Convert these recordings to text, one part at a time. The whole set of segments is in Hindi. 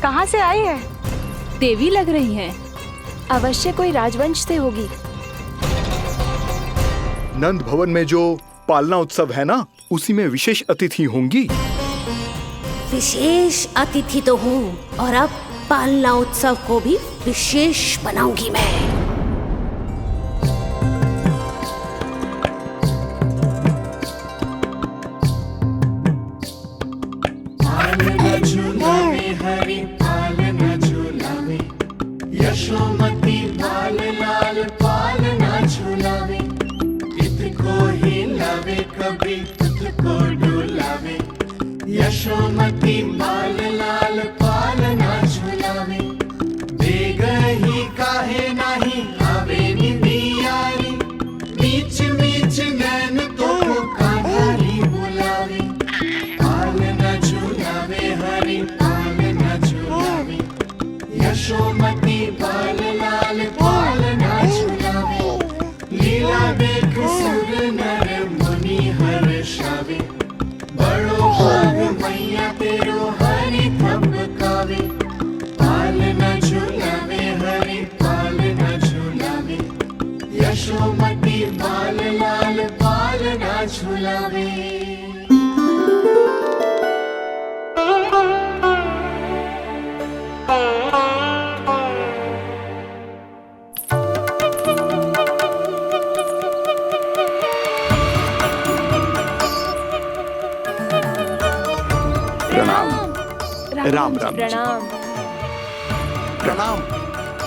कहाँ से आई है? देवी लग रही हैं। अवश्य कोई राजवंश से होगी। नंद भवन में जो पालना उत्सव है ना, उसी में विशेष अतिथि होंगी। विशेष अतिथि तो हूँ, और अब पालना उत्सव को भी विशेष बनाऊंगी मैं। हरि पालना झूलावे, यशोमती बाल लाल पालना झूलावे। इत को हिलावे कभी तुत को डुलावे, यशोमती बाल लाल पालना झूलावे। बेग ही काहे नाही आवे निंदियारी, मीच मीच नैन तो कान्हारी बुलावे। पालना झूलावे हरि पालना झूलावे, यशोमती बाल लाल पालना झूलावे। लीला देख सुर नर मुनि हर्षावे, बड़ो भाग मैया तेरो हरि थपकावे। पालना झूलावे हरि पालना झूलावे, यशोमती बाल लाल पालना झूलावे। राम राम जी। प्रणाम। प्रणाम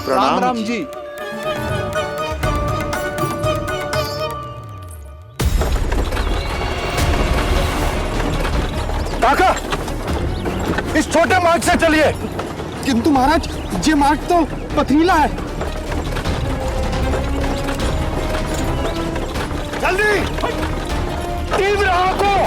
राम राम जी। काका, इस छोटे मार्ग से चलिए। किंतु महाराज, ये मार्ग तो पथरीला है। जल्दी तीव्र आंखों।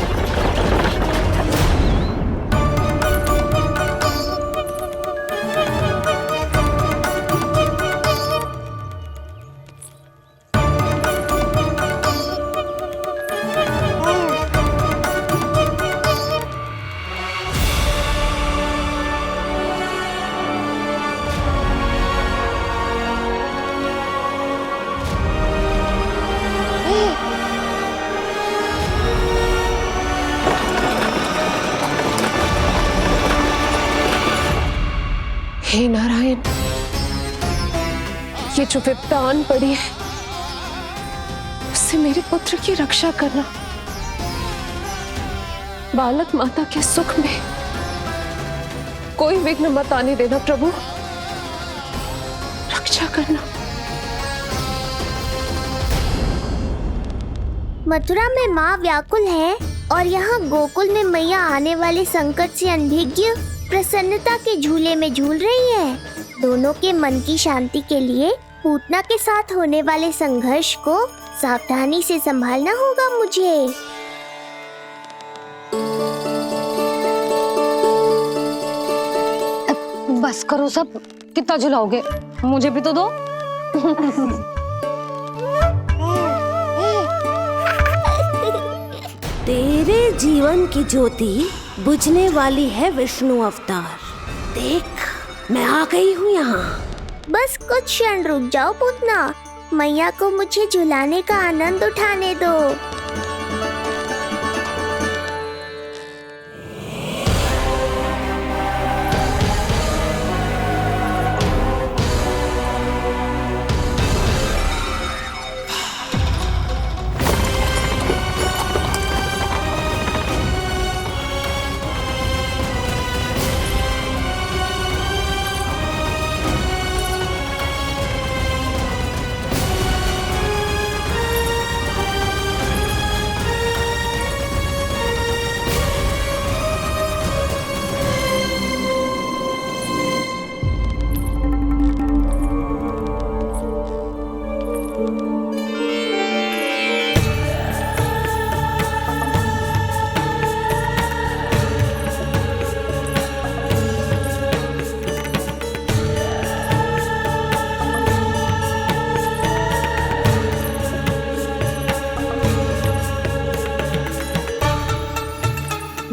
हे नारायण, ये जो विपदा आन पड़ी है, उससे मेरे पुत्र की रक्षा करना। बालक माता के सुख में कोई विघ्न मत आने देना प्रभु, रक्षा करना। मथुरा में माँ व्याकुल है और यहाँ गोकुल में मैया आने वाले संकट से अनभिज्ञ प्रसन्नता के झूले में झूल रही है। दोनों के मन की शांति के लिए पूतना के साथ होने वाले संघर्ष को सावधानी से संभालना होगा मुझे। बस करो सब, कितना झुलाओगे? मुझे भी तो दो। तेरे जीवन की ज्योति बुझने वाली है विष्णु अवतार। देख, मैं आ गई हूँ यहाँ। बस कुछ क्षण रुक जाओ पूतना, मैया को मुझे झुलाने का आनंद उठाने दो।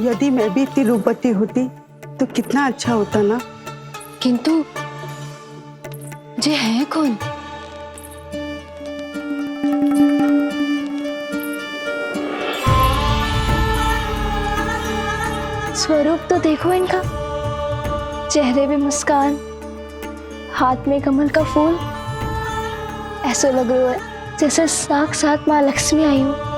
यदि मैं भी इतनी रूपवती होती तो कितना अच्छा होता ना। किंतु जे है कौन? स्वरूप तो देखो इनका, चेहरे पे मुस्कान, हाथ में कमल का फूल, ऐसा लग रहा है जैसे साक्षात माँ लक्ष्मी आई हो।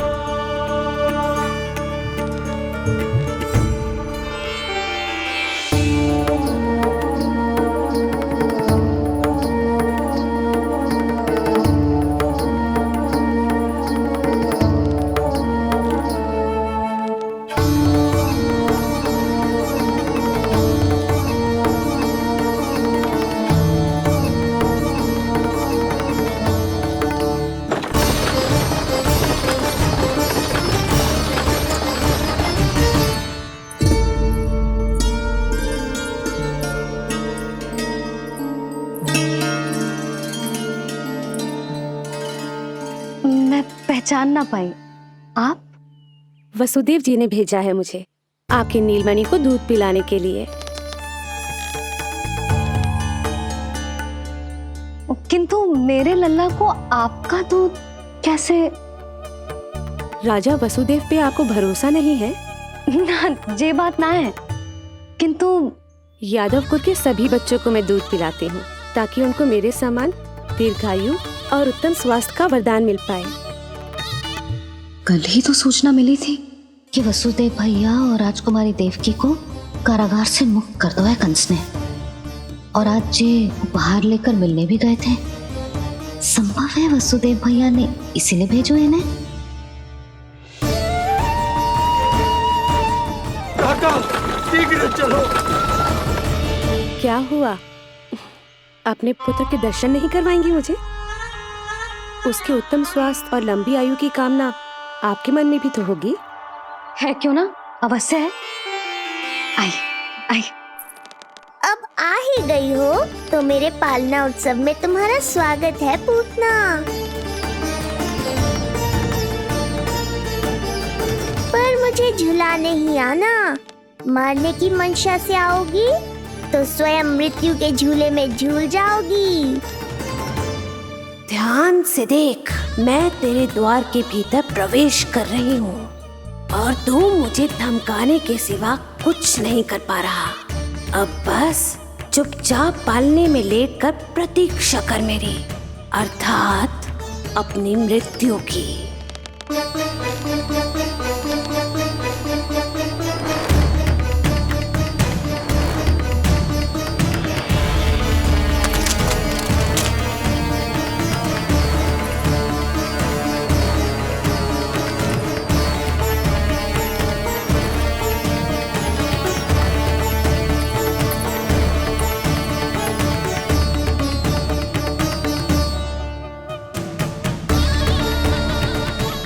पहचान ना पाई। आप? वसुदेव जी ने भेजा है मुझे आपके नीलमणि को दूध पिलाने के लिए। किंतु मेरे लल्ला को आपका दूध कैसे? राजा वसुदेव पे आपको भरोसा नहीं है? ना, ये बात ना है, किंतु यादव कुल के सभी बच्चों को मैं दूध पिलाती हूँ ताकि उनको मेरे समान दीर्घायु और उत्तम स्वास्थ्य का वरदान मिल पाए। कल ही तो सूचना मिली थी कि वसुदेव भैया और राजकुमारी देवकी को कारागार से मुक्त कर दो है कंस ने, और आज ये उपहार लेकर मिलने भी गए थे। संभव है वसुदेव भैया ने इसीलिए भेजो इन्हें। काका, शीघ्र चलो। क्या हुआ? अपने पुत्र के दर्शन नहीं करवाएंगी मुझे? उसके उत्तम स्वास्थ्य और लंबी आयु की कामना आपके मन में भी तो होगी। है क्यों ना, अवश्य है। आई आई। अब आ ही गई हो तो मेरे पालना उत्सव में तुम्हारा स्वागत है पूतना। पर मुझे झुलाने ही आना, मारने की मंशा से आओगी तो स्वयं मृत्यु के झूले में झूल जाओगी। ध्यान से देख, मैं तेरे द्वार के भीतर प्रवेश कर रही हूँ और तू मुझे धमकाने के सिवा कुछ नहीं कर पा रहा। अब बस चुपचाप पालने में लेटकर प्रतीक्षा कर मेरी, अर्थात अपनी मृत्यु की।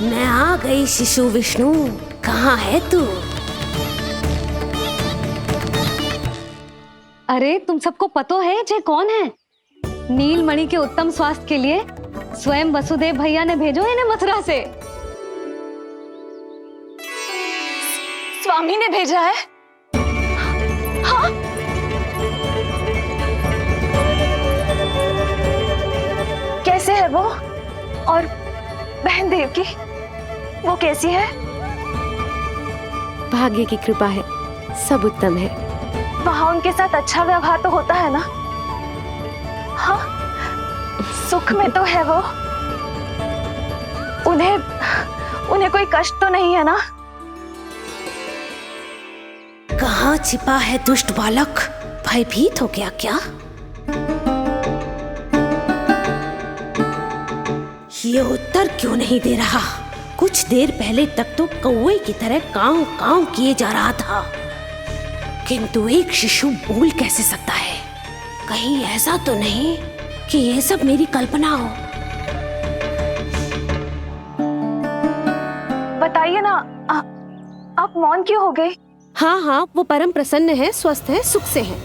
मैं आ गई शिशु विष्णु, कहाँ है तू? अरे तुम सबको पतो है जे कौन है? नीलमणि के उत्तम स्वास्थ्य के लिए स्वयं वसुदेव भैया ने भेजो इन्हें मथुरा से। स्वामी ने भेजा है? हाँ? कैसे है वो? और बहन देवकी, वो कैसी है? भाग्य की कृपा है, सब उत्तम है। वहाँ उनके साथ अच्छा व्यवहार तो होता है ना? हाँ, सुख में तो है वो। उन्हें कोई कष्ट तो नहीं है ना? कहाँ छिपा है दुष्ट बालक? भयभीत हो गया क्या? ये उत्तर क्यों नहीं दे रहा? कुछ देर पहले तक तो कौवे की तरह कांव कांव किए जा रहा था, किंतु एक शिशु बोल कैसे सकता है? कहीं ऐसा तो नहीं कि ये सब मेरी कल्पना हो? बताइए ना, आप मौन क्यों हो गए? हाँ हाँ, वो परम प्रसन्न है, स्वस्थ है, सुख से है।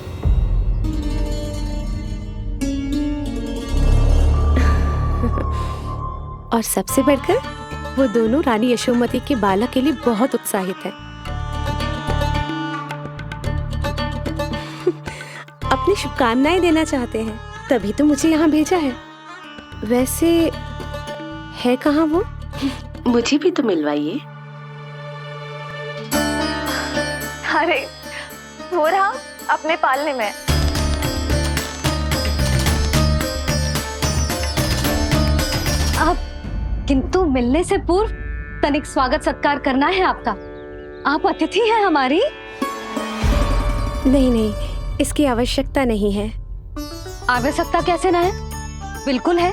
और सबसे बढ़कर वो दोनों रानी यशोमती के बालक के लिए बहुत उत्साहित है। अपनी शुभकामनाएं देना चाहते हैं, तभी तो मुझे यहाँ भेजा है। वैसे है कहाँ वो? मुझे भी तो मिलवाइए। अरे वो रहा अपने पालने में। आप किंतु मिलने से पूर्व तनिक स्वागत सत्कार करना है आपका। आप अतिथि हैं हमारी। नहीं, इसकी आवश्यकता नहीं है। आवश्यकता कैसे ना है? बिल्कुल है।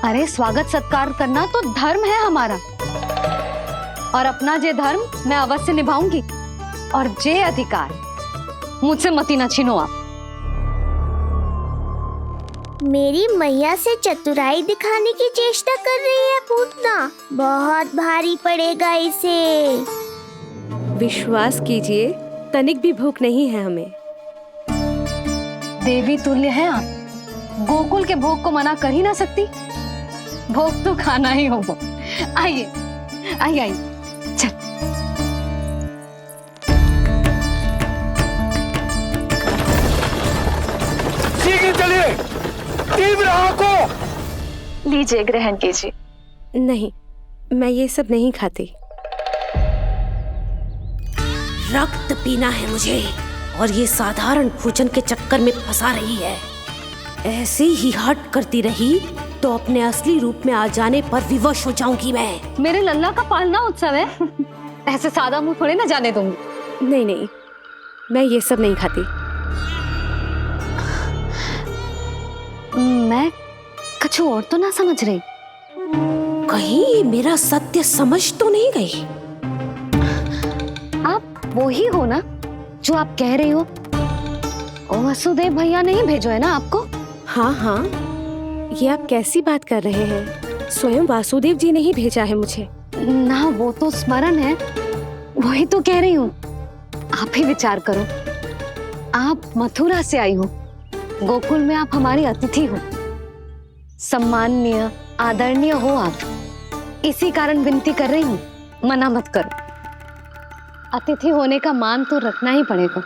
अरे स्वागत सत्कार करना तो धर्म है हमारा, और अपना जे धर्म मैं अवश्य निभाऊंगी, और जे अधिकार मुझसे मती न छीनो आप। मेरी मैया से चतुराई दिखाने की चेष्टा कर रही है पूतना। बहुत भारी पड़ेगा इसे। विश्वास कीजिए, तनिक भी भूख नहीं है हमें। देवी तुल्य है आप, गोकुल के भोग को मना कर ही ना सकती। भोग तो खाना ही होगा। आइए आइए आइए, चल। शीघ्र चलिए, तीव्र को लीजिए, ग्रहण कीजिए। नहीं, मैं ये सब नहीं खाती। रक्त पीना है मुझे, और ये साधारण भोजन के चक्कर में फंसा रही है। ऐसे ही हट करती रही तो अपने असली रूप में आ जाने पर विवश हो जाऊंगी मैं। मेरे लल्ला का पालना उत्सव है, ऐसे सादा मुंह थोड़े ना जाने दूंगी। नहीं, मैं ये सब नहीं खाती। मैं कुछ और तो ना समझ रही। कहीं ये मेरा सत्य समझ तो नहीं गई? आप वो ही हो ना जो आप कह रही हो? ओ वसुदेव भैया नहीं भेजो है ना आपको? हाँ, ये आप कैसी बात कर रहे हैं? स्वयं वासुदेव जी ने ही भेजा है मुझे। ना वो तो स्मरण है, वही तो कह रही हूँ। आप ही विचार करो, आप मथुरा से आई हो, गोकुल में आप हमारी अतिथि हो, सम्माननीय आदरणीय हो आप। इसी कारण विनती कर रही हूँ, मना मत करो। अतिथि होने का मान तो रखना ही पड़ेगा।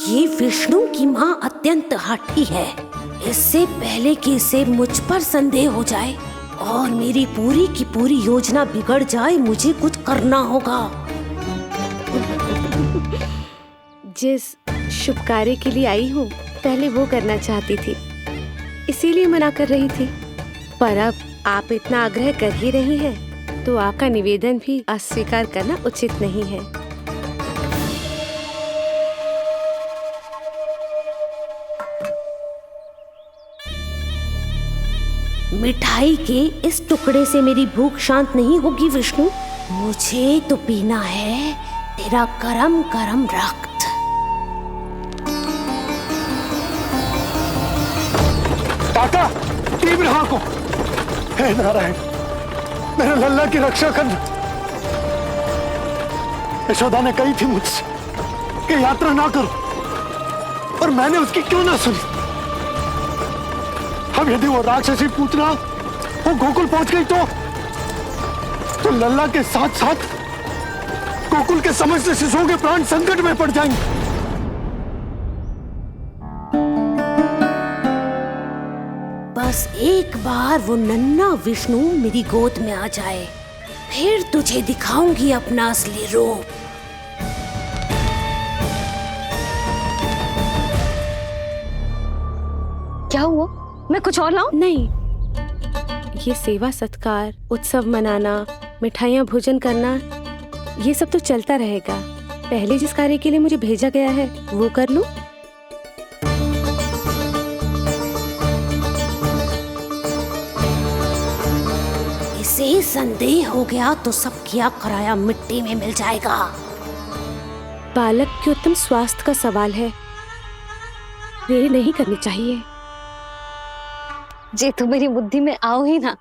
ये विष्णु की माँ अत्यंत हठी है। इससे पहले कि इसे मुझ पर संदेह हो जाए और मेरी पूरी की पूरी योजना बिगड़ जाए, मुझे कुछ करना होगा। जिस शुभ कार्य के लिए आई हूँ, पहले वो करना चाहती थी, इसीलिए मना कर रही थी। पर अब आप इतना आग्रह कर ही रही हैं, तो आपका निवेदन भी अस्वीकार करना उचित नहीं है। मिठाई के इस टुकड़े से मेरी भूख शांत नहीं होगी विष्णु। मुझे तो पीना है तेरा गरम गरम रक्त। काका, तीव्र को। हे नारायण, मेरे लल्ला की रक्षा करना। यशोदा ने कही थी मुझसे कि यात्रा ना करो, और मैंने उसकी क्यों ना सुनी। अब यदि वो राक्षसी पूतना वो गोकुल पहुंच गई तो लल्ला के साथ साथ गोकुल के समस्त शिशुओं के प्राण संकट में पड़ जाएंगे। बस एक बार वो नन्हा विष्णु मेरी गोद में आ जाए, फिर तुझे दिखाऊंगी अपना असली रूप। क्या हुआ? मैं कुछ और लाऊं? नहीं, ये सेवा सत्कार, उत्सव मनाना, मिठाइयाँ भोजन करना, ये सब तो चलता रहेगा। पहले जिस कार्य के लिए मुझे भेजा गया है वो कर लूं। इसे संदेह हो गया तो सब किया कराया मिट्टी में मिल जाएगा। बालक के उत्तम स्वास्थ्य का सवाल है, देरी नहीं करनी चाहिए। जे तो मेरी बुद्धि में आओ ही ना।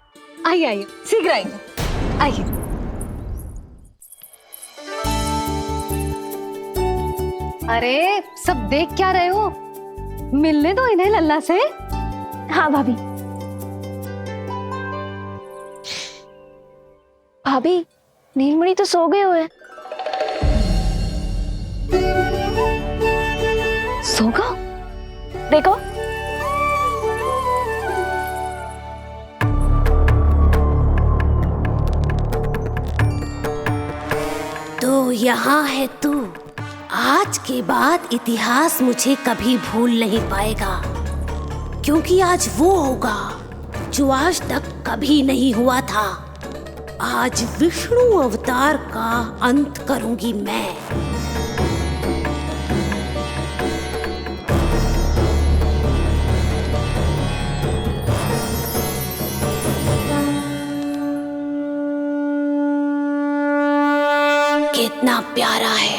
आइए आइए, शीघ्र आइए, आइए। अरे सब देख क्या रहे हो? मिलने दो इन्हें लल्ला से। हाँ भाभी। भाभी, नीलमणि तो सो गए हुए। सोगा? देखो तो यहाँ है तू। आज के बाद इतिहास मुझे कभी भूल नहीं पाएगा, क्योंकि आज वो होगा जो आज तक कभी नहीं हुआ था। आज विष्णु अवतार का अंत करूंगी मैं। कितना प्यारा है।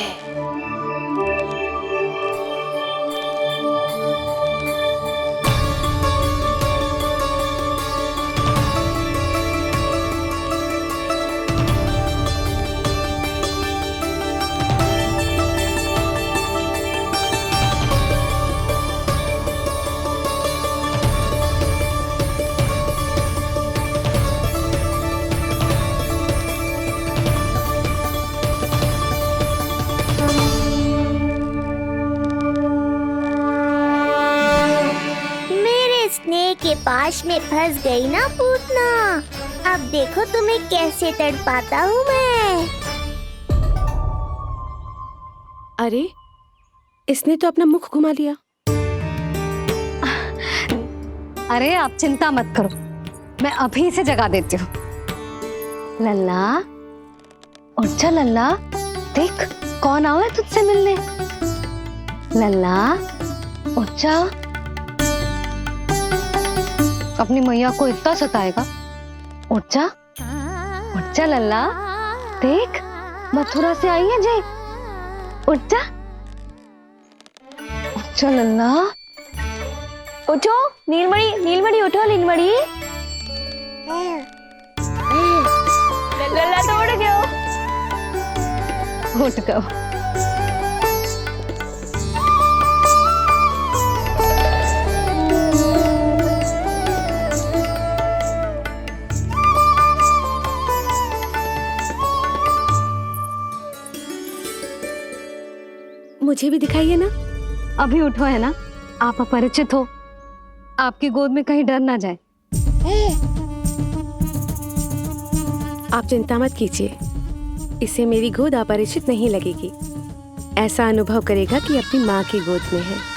के पास में फंस गई ना पूतना। अब देखो तुम्हें कैसे तड़पाता हूँ मैं। अरे, इसने तो अपना मुख घुमा लिया। अरे आप चिंता मत करो, मैं अभी से जगा देती हूँ। लल्ला, उठ जा लल्ला, देख कौन आया है तुझसे मिलने। लल्ला, उठ जा। अपनी मैया को इतना सताएगा? उठ जा लल्ला, देख मथुरा से आई है जय। उठ जा लल्ला। उठो नीलमणि, नीलमणि उठो नीलमणि। लल्ला तो उठ गयो। उठ गयो। मुझे भी दिखाइए ना। अभी उठो है ना, आप अपरिचित हो, आपकी गोद में कहीं डर ना जाए। आप चिंता मत कीजिए, इसे मेरी गोद अपरिचित नहीं लगेगी। ऐसा अनुभव करेगा कि अपनी माँ की गोद में है।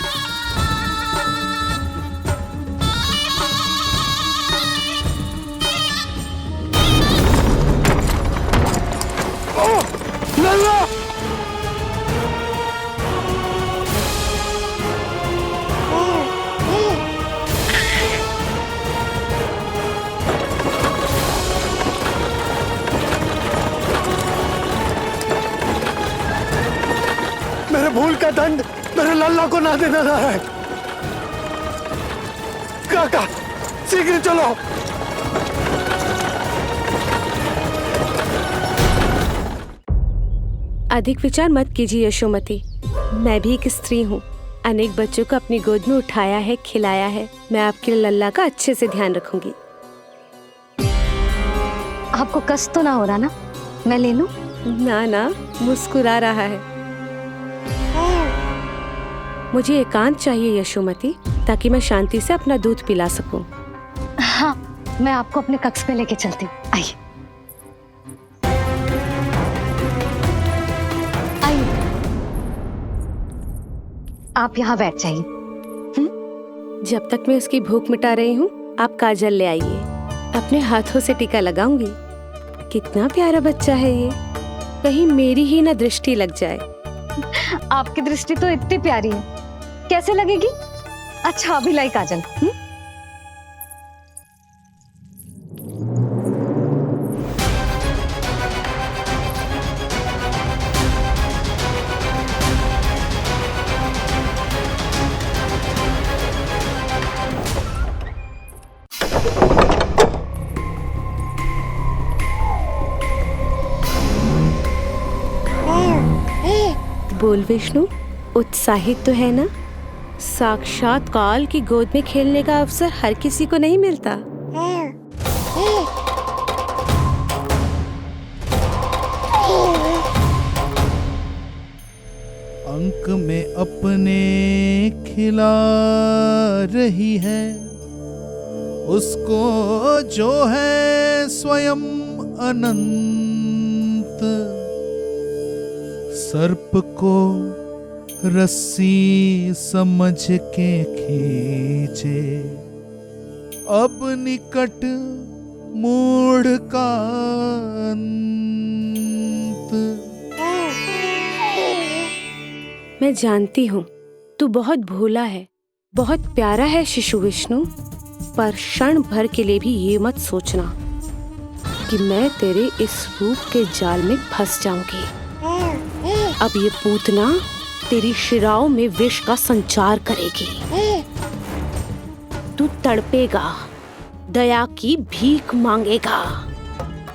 मेरे भूल का दंड मेरे लल्ला को ना देना रहा है। काका, शीघ्र चलो। अधिक विचार मत कीजिए यशोमती, मैं भी एक स्त्री हूँ। अनेक बच्चों को अपनी गोद में उठाया है, खिलाया है। मैं आपके लल्ला का अच्छे से ध्यान रखूंगी। आपको कष्ट तो ना हो रहा ना? मैं ले लूं? ना ना, मुस्कुरा रहा है। मुझे एकांत चाहिए यशोमती, ताकि मैं शांति से अपना दूध पिला सकूं। हाँ, मैं आपको अपने कक्ष में लेके चलती हूँ। आइए आइए, आप यहाँ बैठ जाइए। जब तक मैं उसकी भूख मिटा रही हूँ, आप काजल ले आइए। अपने हाथों से टीका लगाऊंगी। कितना प्यारा बच्चा है ये, कहीं मेरी ही ना दृष्टि लग जाए। आपकी दृष्टि तो इतनी प्यारी है, कैसे लगेगी? अच्छा अभी लाई काजल। बोल विष्णु, उत्साहित तो है ना? साक्षात काल की गोद में खेलने का अवसर हर किसी को नहीं मिलता। पंख में अपने खिला रही है, उसको जो है स्वयं अनंत। सर्प को रस्सी समझ के खींचे, अब निकट मूढ़ का अंत। मैं जानती हूँ तू बहुत भोला है, बहुत प्यारा है शिशु विष्णु, पर क्षण भर के लिए भी ये मत सोचना कि मैं तेरे इस रूप के जाल में फंस जाऊंगी। अब ये पूतना तेरी शिराओं में विष का संचार करेगी। तू तड़पेगा, दया की भीख मांगेगा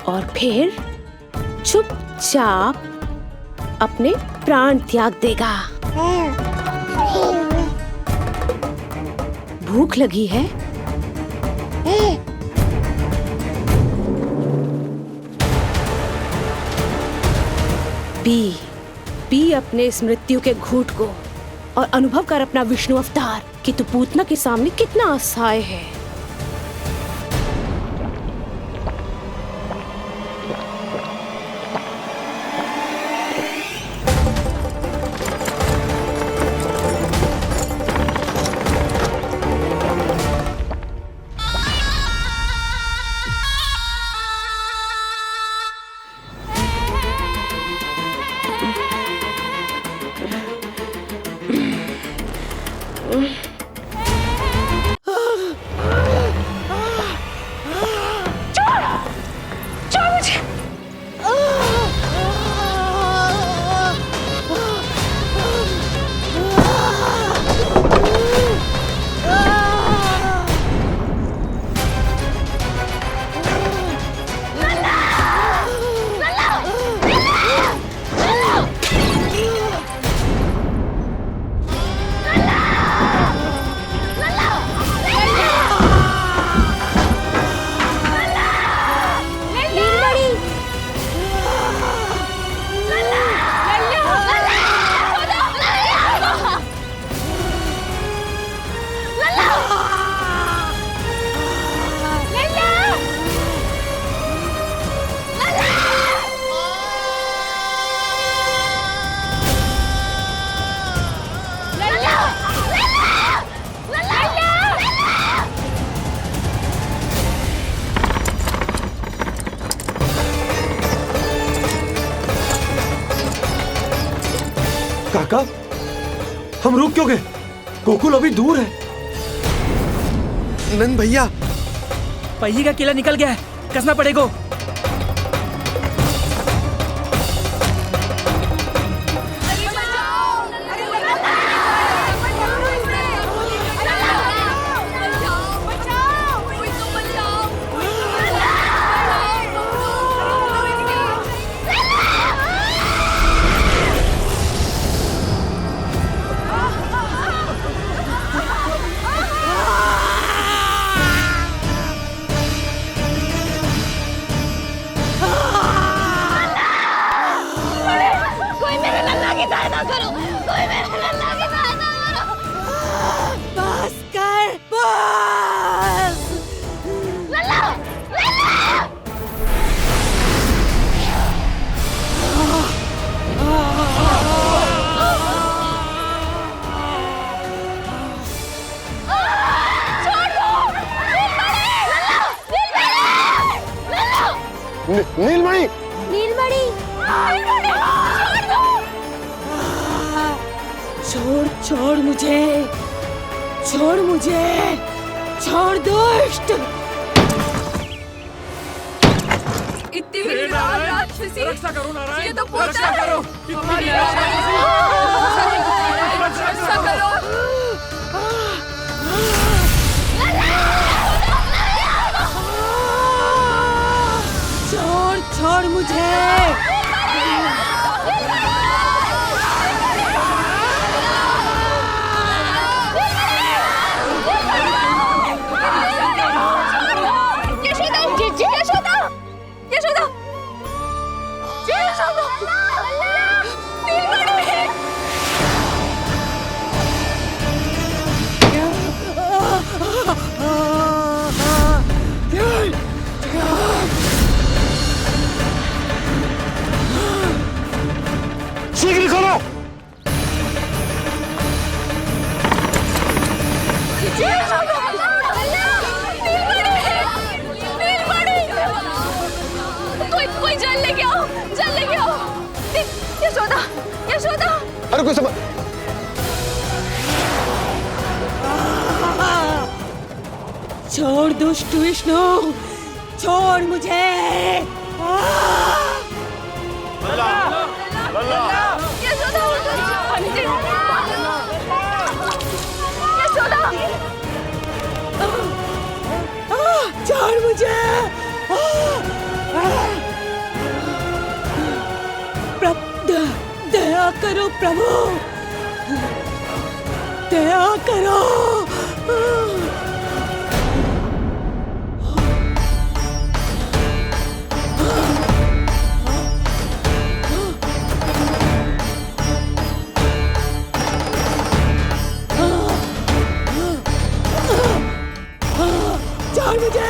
और फिर चुपचाप अपने प्राण त्याग देगा। भूख लगी है? पी अपने इस मृत्यु के घूंट को और अनुभव कर अपना विष्णु अवतार कि तू पूतना के सामने कितना असहाय है। काका, हम रुक क्यों गए? गोकुल अभी दूर है। नंद भैया, पहिए का किला निकल गया है, कसना पड़ेगा। नीलमणि, नीलमणि, छोड़ मुझे, छोड़ दुष्ट। इतनी विकराल राक्षसी, रक्षा करो नारायण, ये तो पूतना रक्षा करो, रक्षा करो। छोड़ मुझे। छोड़ दुष्ट विष्णु, छोड़ मुझे। छोड़ मुझे। दया करो प्रभु, दया करो। छोड़ मुझे।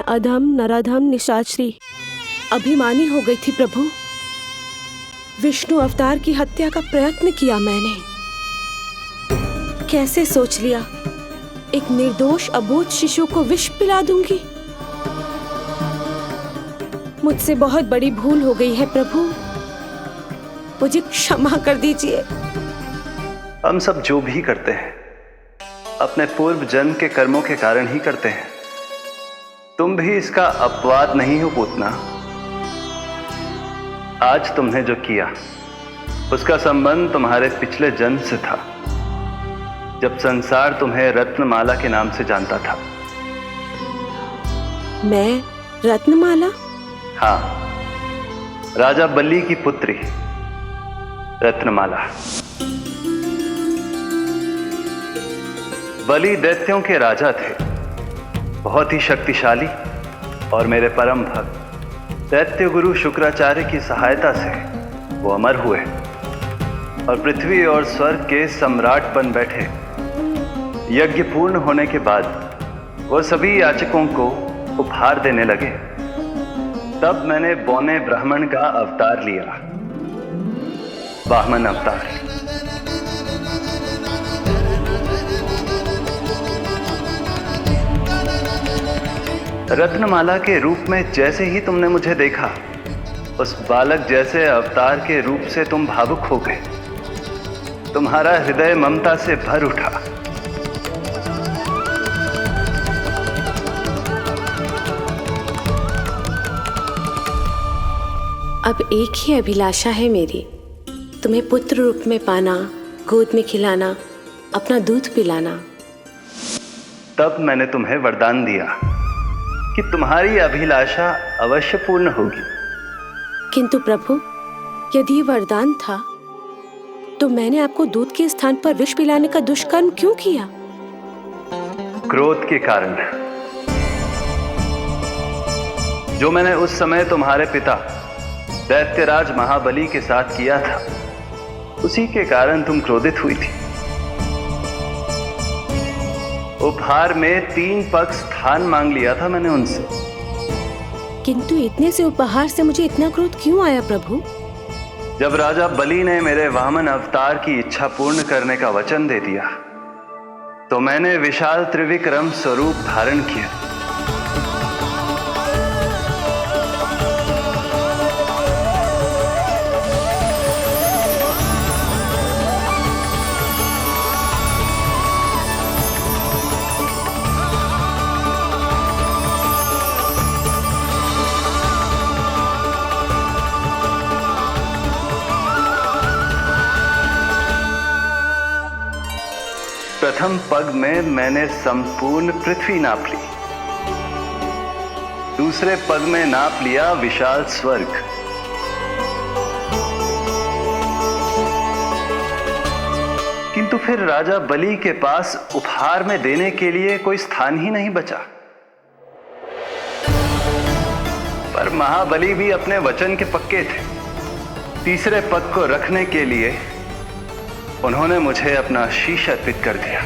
अधम नराधम निशाचरी अभिमानी हो गई थी प्रभु। विष्णु अवतार की हत्या का प्रयत्न किया मैंने। कैसे सोच लिया एक निर्दोष अबोध शिशु को विष पिला दूंगी। मुझसे बहुत बड़ी भूल हो गई है प्रभु, मुझे क्षमा कर दीजिए। हम सब जो भी करते हैं अपने पूर्व जन्म के कर्मों के कारण ही करते हैं। तुम भी इसका अपवाद नहीं हो पूतना। आज तुमने जो किया उसका संबंध तुम्हारे पिछले जन्म से था, जब संसार तुम्हें रत्नमाला के नाम से जानता था। मैं रत्नमाला? हाँ, राजा बलि की पुत्री रत्नमाला। बलि दैत्यों के राजा थे, बहुत ही शक्तिशाली, और मेरे परम भक्त दैत्य गुरु शुक्राचार्य की सहायता से वो अमर हुए और पृथ्वी और स्वर्ग के सम्राट बन बैठे। यज्ञ पूर्ण होने के बाद वो सभी याचकों को उपहार देने लगे। तब मैंने बौने ब्राह्मण का अवतार लिया, वामन अवतार। रत्नमाला के रूप में जैसे ही तुमने मुझे देखा, उस बालक जैसे अवतार के रूप से तुम भावुक हो गए। तुम्हारा हृदय ममता से भर उठा। अब एक ही अभिलाषा है मेरी, तुम्हें पुत्र रूप में पाना, गोद में खिलाना, अपना दूध पिलाना। तब मैंने तुम्हें वरदान दिया कि तुम्हारी अभिलाषा अवश्य पूर्ण होगी। किंतु प्रभु, यदि वरदान था तो मैंने आपको दूध के स्थान पर विष पिलाने का दुष्कर्म क्यों किया? क्रोध के कारण, जो मैंने उस समय तुम्हारे पिता दैत्यराज महाबली के साथ किया था, उसी के कारण तुम क्रोधित हुई थी। उपहार में 3 पग स्थान मांग लिया था मैंने उनसे। किंतु इतने से उपहार से मुझे इतना क्रोध क्यों आया प्रभु? जब राजा बलि ने मेरे वामन अवतार की इच्छा पूर्ण करने का वचन दे दिया, तो मैंने विशाल त्रिविक्रम स्वरूप धारण किया। प्रथम पग में मैंने संपूर्ण पृथ्वी नाप ली। दूसरे पग में नाप लिया विशाल स्वर्ग। किंतु फिर राजा बलि के पास उपहार में देने के लिए कोई स्थान ही नहीं बचा। पर महाबली भी अपने वचन के पक्के थे। तीसरे पग को रखने के लिए उन्होंने मुझे अपना शीश अर्पित कर दिया।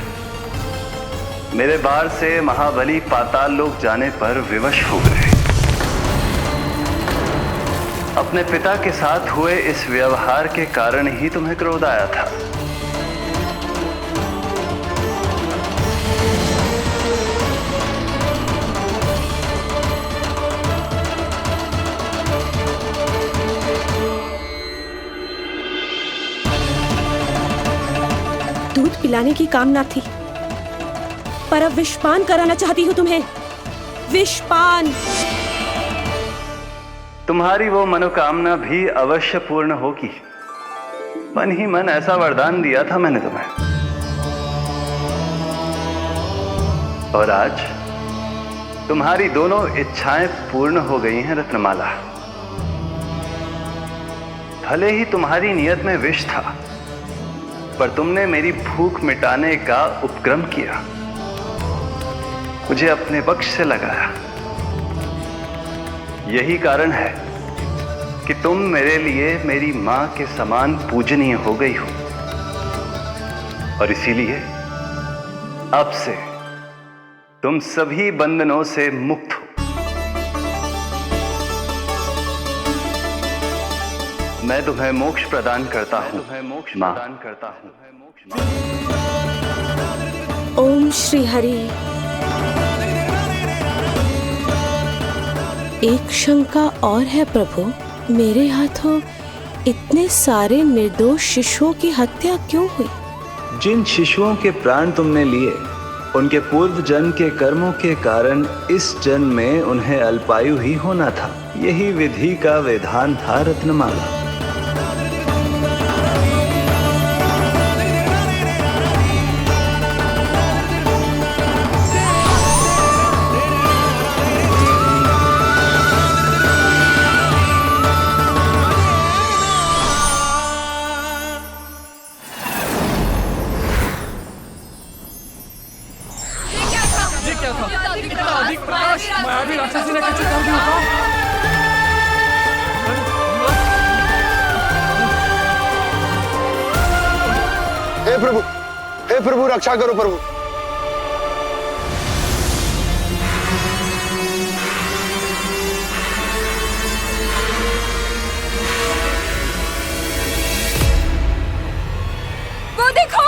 मेरे बार से महाबली पाताल लोक जाने पर विवश हो गए। अपने पिता के साथ हुए इस व्यवहार के कारण ही तुम्हें क्रोध आया था। दूध पिलाने की कामना थी, पर अब विषपान कराना चाहती हूँ तुम्हें। विषपान। तुम्हारी वो मनोकामना भी अवश्य पूर्ण होगी। मन ही मन ऐसा वरदान दिया था मैंने तुम्हें। और आज तुम्हारी दोनों इच्छाएं पूर्ण हो गई हैं रत्नमाला। भले ही तुम्हारी नियत में विष था, पर तुमने मेरी भूख मिटाने का उपक्रम किया, मुझे अपने पक्ष से लगाया। यही कारण है कि तुम मेरे लिए मेरी मां के समान पूजनीय हो गई हो। और इसीलिए अब से तुम सभी बंधनों से मुक्त हो। मैं तुम्हें मोक्ष प्रदान करता हूं, मां। ओम श्री हरि। एक शंका और है प्रभु, मेरे हाथों इतने सारे निर्दोष शिशुओं की हत्या क्यों हुई? जिन शिशुओं के प्राण तुमने लिए, उनके पूर्व जन्म के कर्मों के कारण इस जन्म में उन्हें अल्पायु ही होना था। यही विधि का विधान था रत्नमाला। हे प्रभु रक्षा करो प्रभु। वो देखो,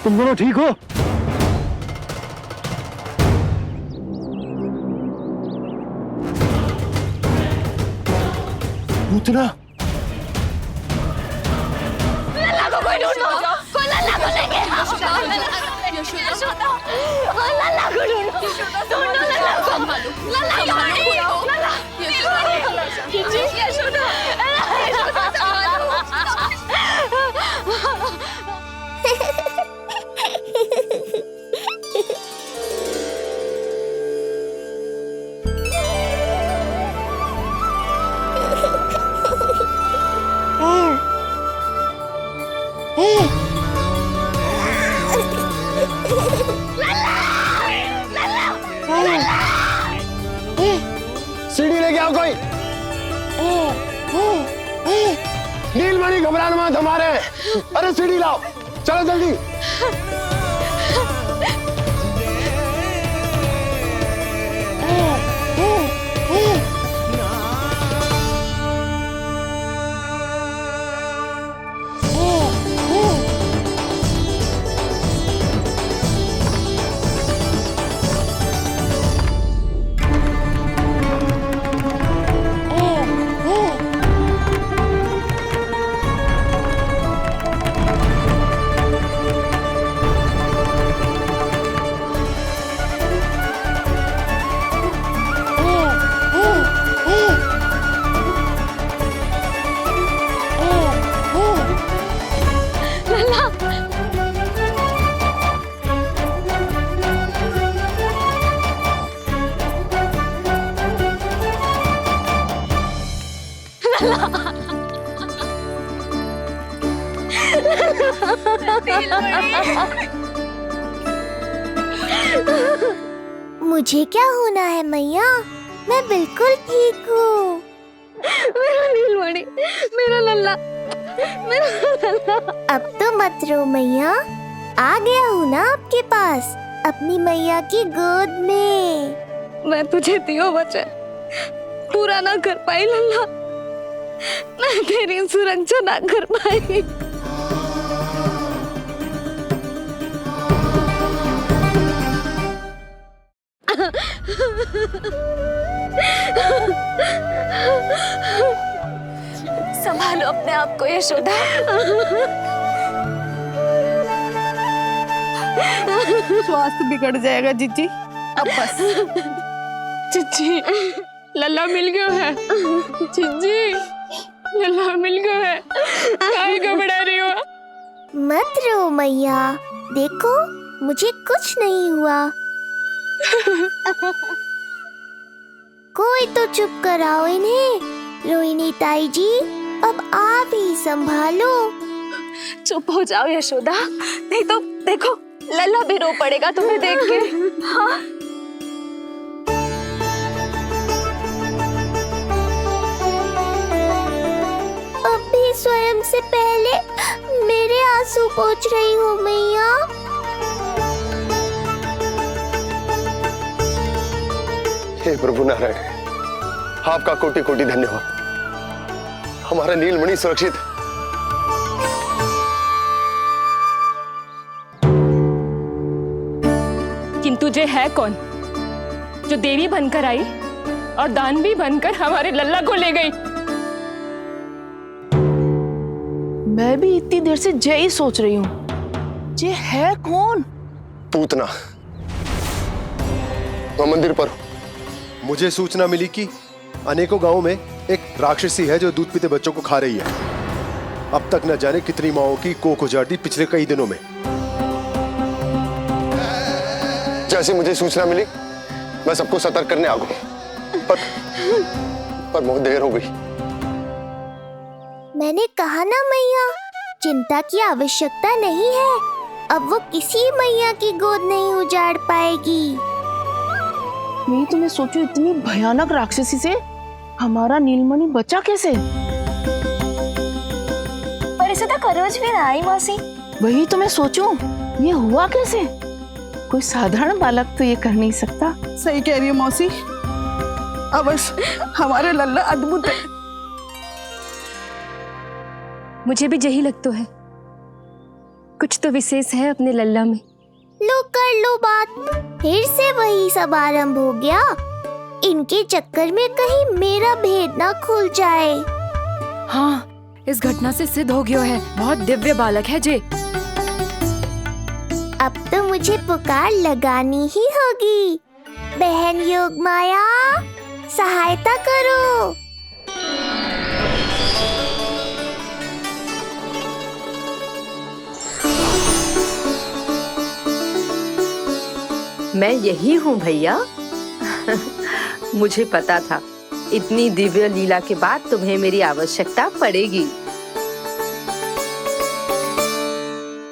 तुम दोनों ठीक हो? पूतना लल्ला को कोई ढूंढो, कोई लल्ला को लेके आओ। यशोदा, लल्ला को ढूंढो, ढूंढो लल्ला को। लल्ला कहाँ है? यशोदा, यशोदा, सीढ़ी लेके आओ कोई। नीलमणि घबराना मत, हमारे। अरे सीढ़ी लाओ, चलो जल्दी। मुझे क्या होना है मैया, मैं बिल्कुल ठीक हूँ। मेरा नीलमणि, मेरा लल्ला, मेरा लल्ला। अब तो मत रो मैया, आ गया हूँ ना आपके पास, अपनी मैया की गोद में। मैं तुझे दियो वचन पूरा ना कर पाई लल्ला, मैं तेरी सुरक्षा ना कर पाई। संभालो अपने आप को यशोदा। स्वास्थ्य बिगड़ जाएगा जीजी, अब बस। जीजी, लल्ला मिल गया है। जीजी, लल्ला मिल गया है। काहे घबरा रही हो? मत रो मैया, देखो मुझे कुछ नहीं हुआ। कोई तो चुप कराओ इन्हें। रोहिणी ताई जी, अब आप ही संभालो। चुप हो जाओ यशोदा, नहीं तो देखो लल्ला भी रो पड़ेगा तुम्हें देख के। हाँ। अब भी स्वयं से पहले मेरे आंसू पोंछ रही हो मैया। हे प्रभु नारायण, आपका कोटि कोटि धन्यवाद। हमारा नीलमणि सुरक्षित है। किंतु जे है कौन जो देवी बनकर आई और दानवी बनकर हमारे लल्ला को ले गई? मैं भी इतनी देर से जय ही सोच रही हूँ, जे है कौन? पूतना। तो मंदिर पर मुझे सूचना मिली कि अनेकों गांवों में एक राक्षसी है जो दूध पीते बच्चों को खा रही है। अब तक न जाने कितनी माओं की कोख उजाड़ दी पिछले कई दिनों में। जैसे मुझे सूचना मिली मैं सबको सतर्क करने आ गया, पर बहुत देर हो गई। मैंने कहा ना मैया, चिंता की आवश्यकता नहीं है। अब वो किसी मैया की गोद नहीं उजाड़ पाएगी। मैं तो मैं सोचू इतनी भयानक राक्षसी से हमारा नीलमणि बचा कैसे? पर इसे तो करोज भी ना आई मौसी। वही तो मैं सोचूं, ये हुआ कैसे? कोई साधारण बालक तो ये कर नहीं सकता। सही कह रही है मौसी, अवश्य हमारे लल्ला अद्भुत है। मुझे भी यही लगता है, कुछ तो विशेष है अपने लल्ला में। लो कर लो बात, फिर से वही सब आरंभ हो गया। इनके चक्कर में कहीं मेरा भेद ना खुल जाए। हाँ, इस घटना से सिद्ध हो गया है, बहुत दिव्य बालक है जे। अब तो मुझे पुकार लगानी ही होगी। बहन योगमाया, सहायता करो। मैं यही हूँ भैया। मुझे पता था इतनी दिव्य लीला के बाद तुम्हें मेरी आवश्यकता पड़ेगी।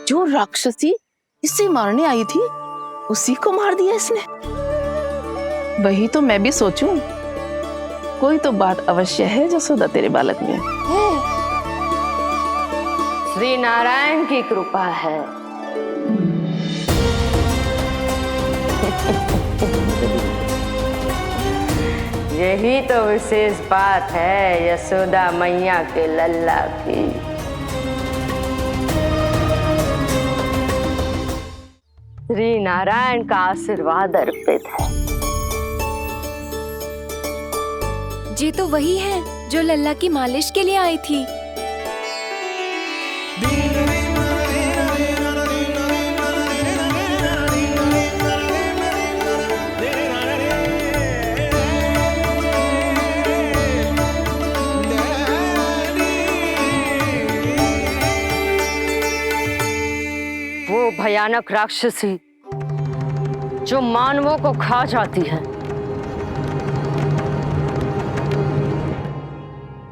जो राक्षसी इसे मारने आई थी, उसी को मार दिया इसने। वही तो मैं भी सोचूं, कोई तो बात अवश्य है जसोदा तेरे बालक में। श्री नारायण की कृपा है। यही तो विशेष बात है यशोदा मैया के लल्ला की। श्री नारायण का आशीर्वाद अर्पित है। ये तो वही है जो लल्ला की मालिश के लिए आई थी। वो भयानक राक्षसी जो मानवों को खा जाती है,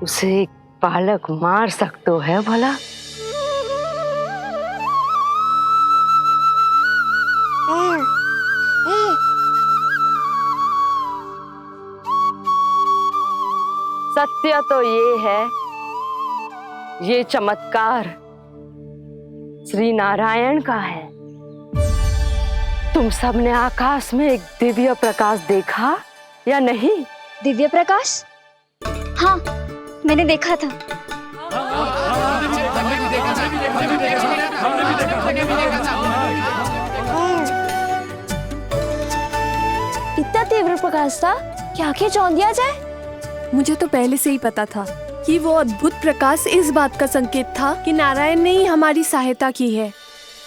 उसे एक बालक मार सकता है भला? सत्य तो ये है, ये चमत्कार श्री नारायण का है। तुम सबने आकाश में एक दिव्य प्रकाश देखा या नहीं? दिव्य प्रकाश? हाँ, मैंने देखा था। इतना तीव्र प्रकाश था कि आंखें चौंध दिया जाए। मुझे तो पहले से ही पता था कि वो अद्भुत प्रकाश इस बात का संकेत था कि नारायण ने ही हमारी सहायता की है।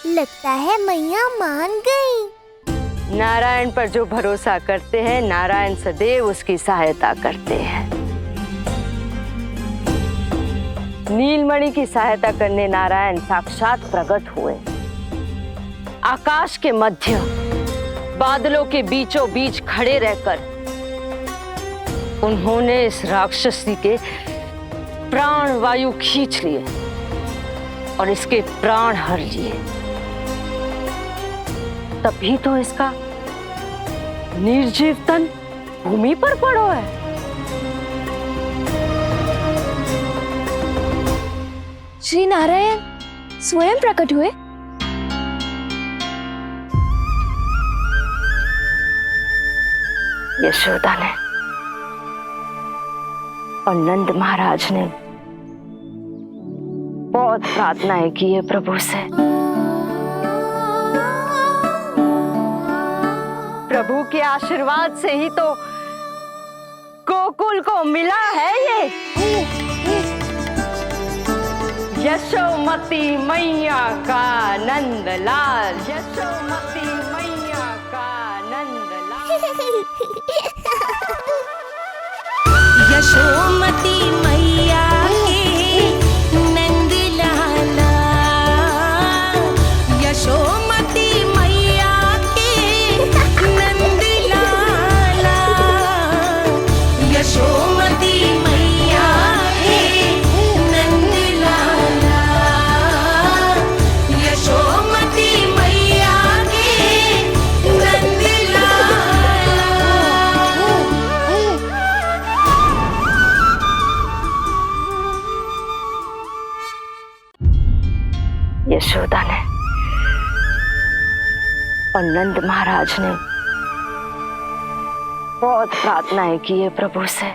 लगता है मैया मान गई। नारायण पर जो भरोसा करते हैं, नारायण सदैव उसकी सहायता करते हैं। नीलमणि की सहायता करने नारायण साक्षात प्रकट हुए। आकाश के मध्य बादलों के बीचों बीच खड़े रहकर उन्होंने इस राक्षसी के प्राण वायु खींच लिए और इसके प्राण हर लिए। तभी तो इसका निर्जीव तन भूमि पर पड़ो है। श्री नारायण स्वयं प्रकट हुए। यशोदा ने और नंद महाराज ने बहुत प्रार्थनाएं की है प्रभु से। प्रभु के आशीर्वाद से ही तो गोकुल को मिला है ये। यशोमती मैया का नंदलाल, यशोमती मैया का नंदलाल। यशोमती मैया के नंद लाला, यशोमती मैया के नंद लाला, यशोमती मैया के नंद यशोदा ने और नंद महाराज ने बहुत प्रार्थनाएं की है प्रभु से।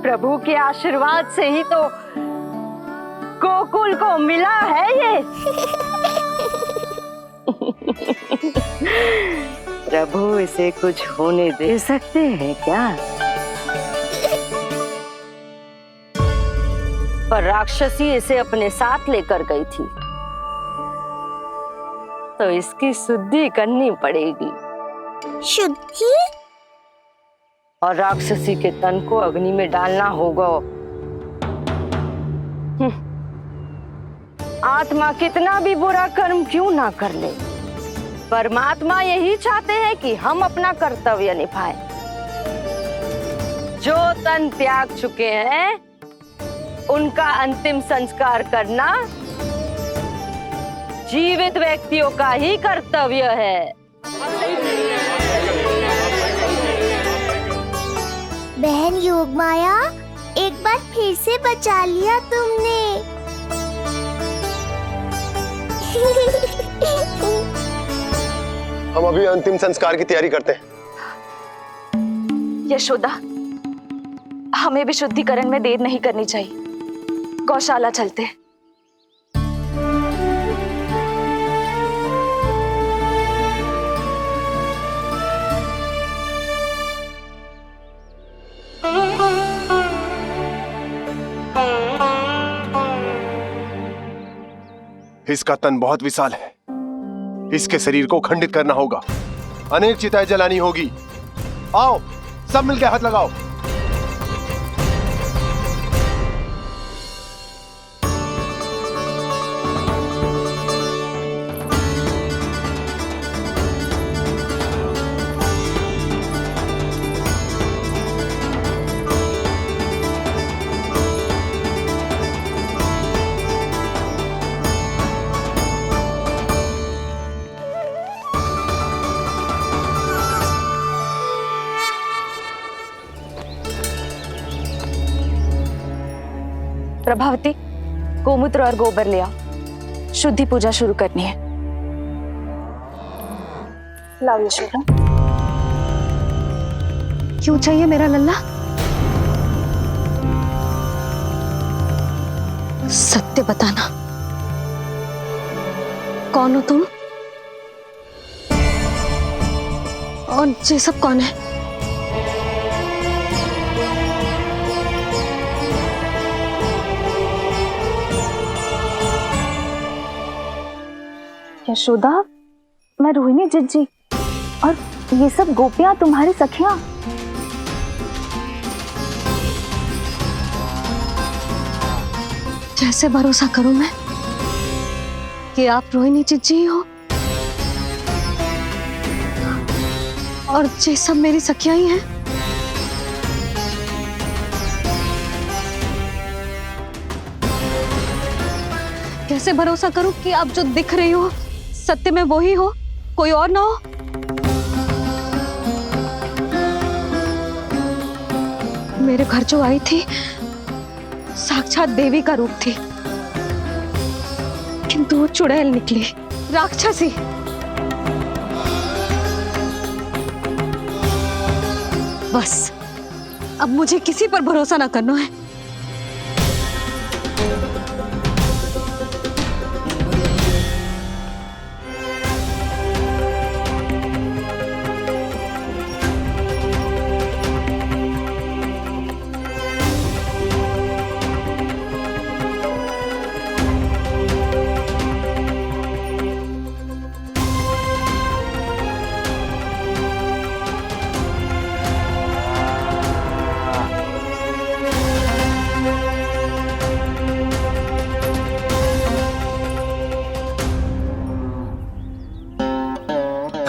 प्रभु के आशीर्वाद से ही तो गोकुल को मिला है ये। प्रभु इसे कुछ होने दे सकते हैं क्या? पर राक्षसी इसे अपने साथ लेकर गई थी, तो इसकी शुद्धि करनी पड़ेगी। शुद्धि? और राक्षसी के तन को अग्नि में डालना होगा। आत्मा कितना भी बुरा कर्म क्यों ना कर ले, परमात्मा यही चाहते हैं कि हम अपना कर्तव्य निभाएं। जो तन त्याग चुके हैं उनका अंतिम संस्कार करना जीवित व्यक्तियों का ही कर्तव्य है। बहन योगमाया, एक बार फिर से बचा लिया तुमने। हम अभी अंतिम संस्कार की तैयारी करते हैं। यशोदा, हमें भी शुद्धिकरण में देर नहीं करनी चाहिए। गौशाला चलते हैं। इसका तन बहुत विशाल है, इसके शरीर को खंडित करना होगा, अनेक चिताएं जलानी होगी। आओ सब मिलकर हाथ लगाओ। प्रभावती, गोमूत्र और गोबर ले आओ। शुद्धि पूजा शुरू करनी है। लाओ यशोदा। क्यों चाहिए मेरा लल्ला? सत्य बताना, कौन हो तुम और ये सब कौन है? यशोदा, मैं रोहिणी जिज्जी और ये सब गोपियां तुम्हारी सखियां। कैसे भरोसा करूं मैं कि आप रोहिणी जिज्जी ही हो और ये सब मेरी सखियां ही हैं? कैसे भरोसा करूं कि आप जो दिख रही हो सत्य में वो ही हो, कोई और ना हो? मेरे घर जो आई थी साक्षात देवी का रूप थी, किंतु वो चुड़ैल निकली, राक्षसी। बस अब मुझे किसी पर भरोसा ना करना है।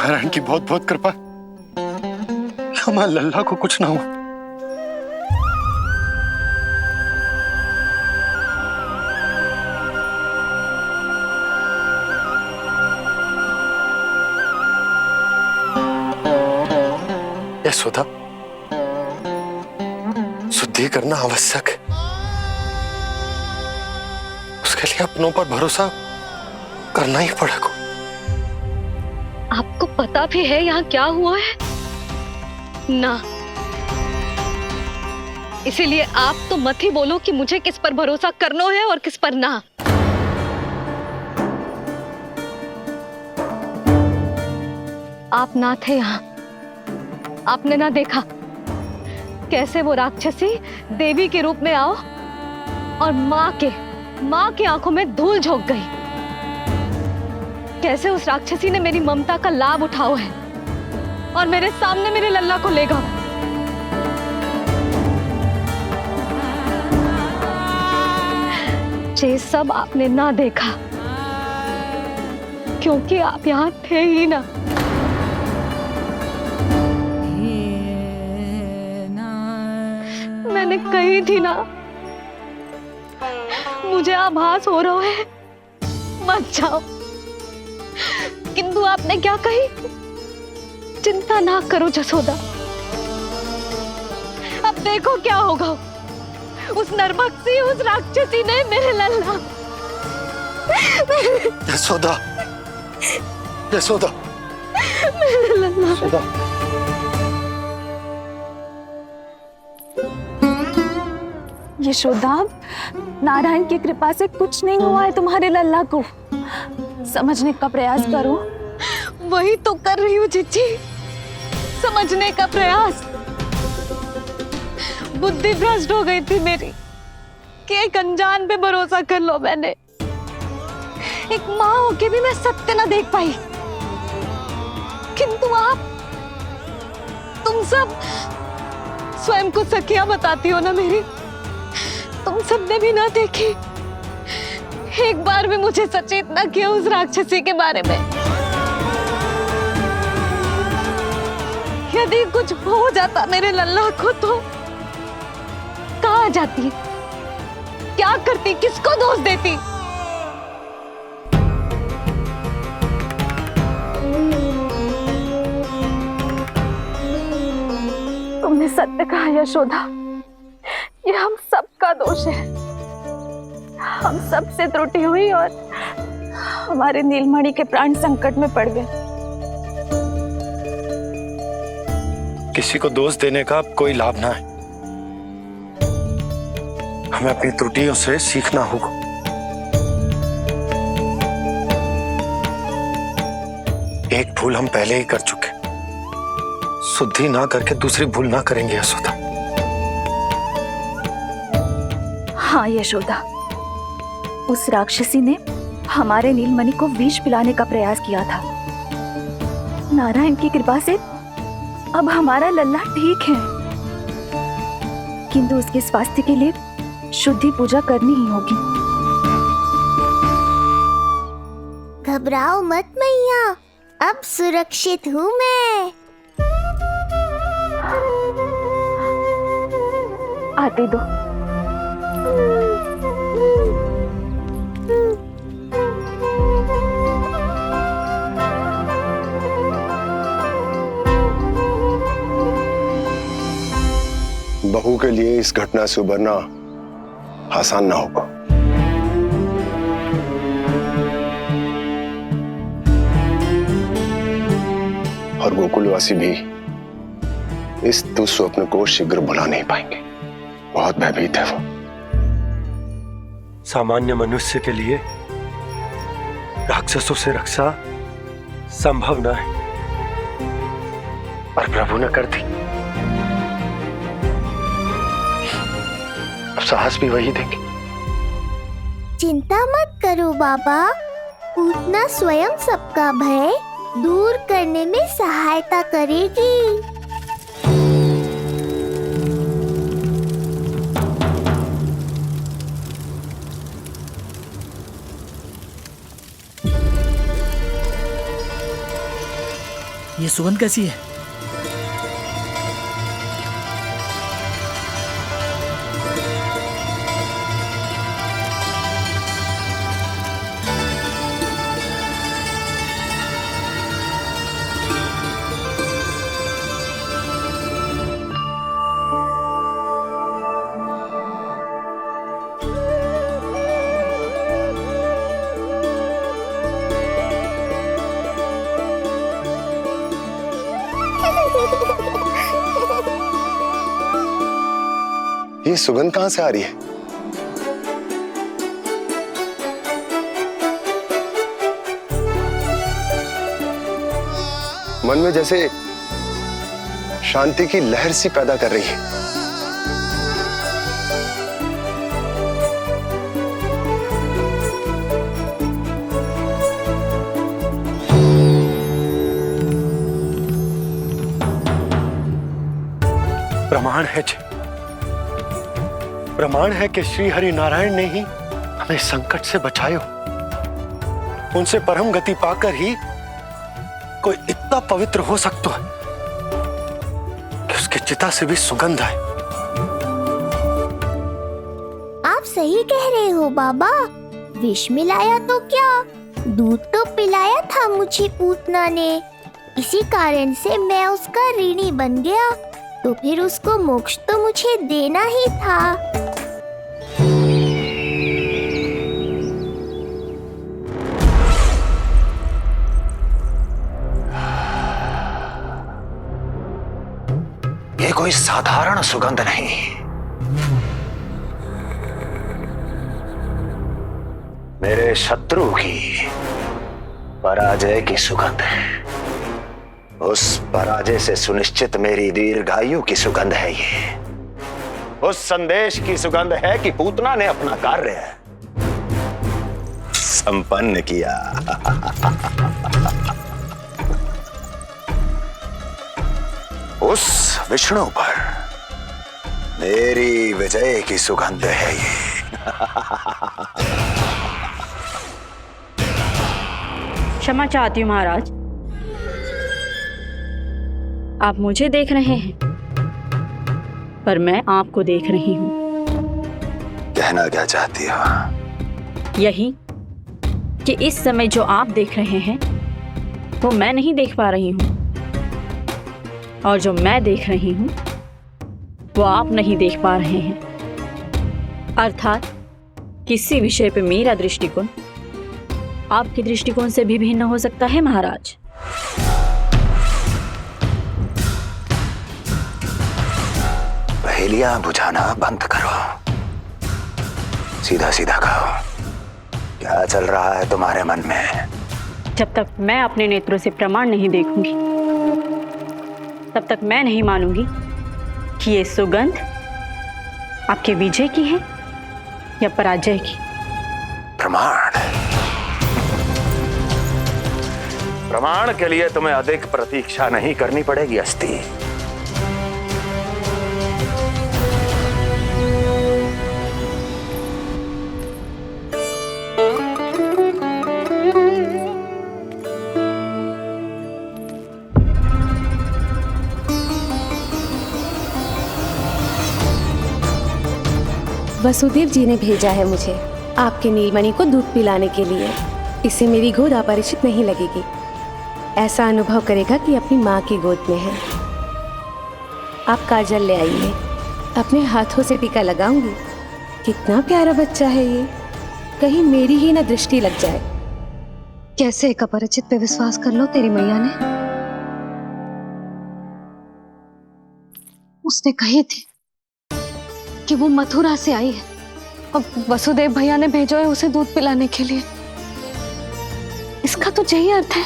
नारायण की बहुत बहुत कृपा, हमारे लल्ला को कुछ ना हो। यशोदा, शुद्धि करना आवश्यक है। के लिए अपनों पर भरोसा करना ही पड़ेगा। आपको पता भी है यहाँ क्या हुआ है ना, इसीलिए आप तो मत ही बोलो कि मुझे किस पर भरोसा करना है और किस पर ना। आप ना थे यहाँ, आपने ना देखा कैसे वो राक्षसी देवी के रूप में आओ और माँ के आंखों में धूल झोंक गई। कैसे उस राक्षसी ने मेरी ममता का लाभ उठाओ है और मेरे सामने मेरे लल्ला को ले गया। ये सब आपने ना देखा क्योंकि आप यहाँ थे ही ना। मैंने कही थी ना, मुझे आभास हो रहा है मत जाओ, किंतु आपने क्या कही? चिंता ना करो जसोदा, अब देखो क्या होगा। उस नरभक्षी, उस राक्षसी ने मेरे लल्ला। यशोदा, यशोदा, मेरे लल्ला। यशोदा। यशोदा, नारायण की कृपा से कुछ नहीं हुआ है तुम्हारे लल्ला को। समझने का प्रयास करो। वही तो कर रही हूँ जीजी, समझने का प्रयास। बुद्धि भ्रष्ट हो गई थी मेरी कि एक अनजान पे भरोसा कर लो मैंने। एक माँ होके भी मैं सत्य ना देख पाई, किंतु आप, तुम सब स्वयं को सखिया बताती हो ना मेरी, तुम सबने भी ना देखी, एक बार भी मुझे सचेत ना किया उस राक्षसी के बारे में। यदि कुछ हो जाता मेरे लल्ला को तो कहाँ जाती, क्या करती, किसको दोष देती? तुमने सत्य कहा यशोदा, ये हम सबका दोष है। हम सब से त्रुटि हुई और हमारे नीलमणि के प्राण संकट में पड़ गए। किसी को दोष देने का कोई लाभ ना है। हमें अपनी त्रुटियों से सीखना होगा। एक भूल हम पहले ही कर चुके, शुद्धि ना करके दूसरी भूल ना करेंगे यशोदा। हाँ यशोदा, उस राक्षसी ने हमारे नीलमणि को विष पिलाने का प्रयास किया था। नारायण की कृपा से अब हमारा लल्ला ठीक है, किंतु उसके स्वास्थ्य के लिए शुद्धि पूजा करनी ही होगी। घबराओ मत मैया, अब सुरक्षित हूँ मैं। आते दो। बहू के लिए इस घटना से उबरना आसान ना होगा। और गोकुलवासी भी इस दुस्वप्न को शीघ्र भुला नहीं पाएंगे। बहुत भयभीत है वो। सामान्य मनुष्य के लिए राक्षसों से रक्षा संभव न है, पर प्रभु ने कर दी। अब साहस भी वही देंगे। चिंता मत करो बाबा, पूतना स्वयं सबका भय दूर करने में सहायता करेगी। ये सुगंध कैसी है? ये सुगंध कहां से आ रही है? मन में जैसे शांति की लहर सी पैदा कर रही है। प्रमाण है कि श्री हरि नारायण ने ही हमें संकट से बचाए हो। उनसे परम गति पाकर ही कोई इतना पवित्र हो सकता है कि उसकी चिता से भी सुगंध आए। आप सही कह रहे हो बाबा। विष मिलाया तो क्या, दूध तो पिलाया था मुझे पूतना ने। इसी कारण से मैं उसका ऋणी बन गया, तो फिर उसको मोक्ष तो मुझे देना ही था। ये कोई साधारण सुगंध नहीं, मेरे शत्रु की पराजय की सुगंध है। उस पराजय से सुनिश्चित मेरी दीर्घायु की सुगंध है ये। उस संदेश की सुगंध है कि पूतना ने अपना कार्य संपन्न किया। उस विष्णु पर मेरी विजय की सुगंध है ये। क्षमा चाहती हूँ महाराज, आप मुझे देख रहे हैं पर मैं आपको देख रही हूँ। कहना क्या चाहती हो? यही कि इस समय जो आप देख रहे हैं वो मैं नहीं देख पा रही हूँ, और जो मैं देख रही हूँ वो आप नहीं देख पा रहे हैं। अर्थात किसी विषय पे मेरा दृष्टिकोण आपके दृष्टिकोण से भी भिन्न हो सकता है महाराज। पहेलियां बुझाना बंद करो, सीधा सीधा कहो, क्या चल रहा है तुम्हारे मन में? जब तक मैं अपने नेत्रों से प्रमाण नहीं देखूंगी तब तक मैं नहीं मानूंगी कि ये सुगंध आपके विजय की है या पराजय की। प्रमाण के लिए तुम्हें अधिक प्रतीक्षा नहीं करनी पड़ेगी अस्ति। वसुदेव जी ने भेजा है मुझे आपके नीलमणि को दूध पिलाने के लिए। इससे मेरी गोद अपरिचित नहीं लगेगी, ऐसा अनुभव करेगा कि अपनी माँ की गोद में है। आप काजल ले आइए, अपने हाथों से टीका लगाऊंगी। कितना प्यारा बच्चा है ये, कहीं मेरी ही न दृष्टि लग जाए। कैसे एक अपरिचित पे विश्वास कर लो तेरी मैया ने? उसने कही थी कि वो मथुरा से आई है और वसुदेव भैया ने भेजा है उसे दूध पिलाने के लिए। इसका तो यही अर्थ है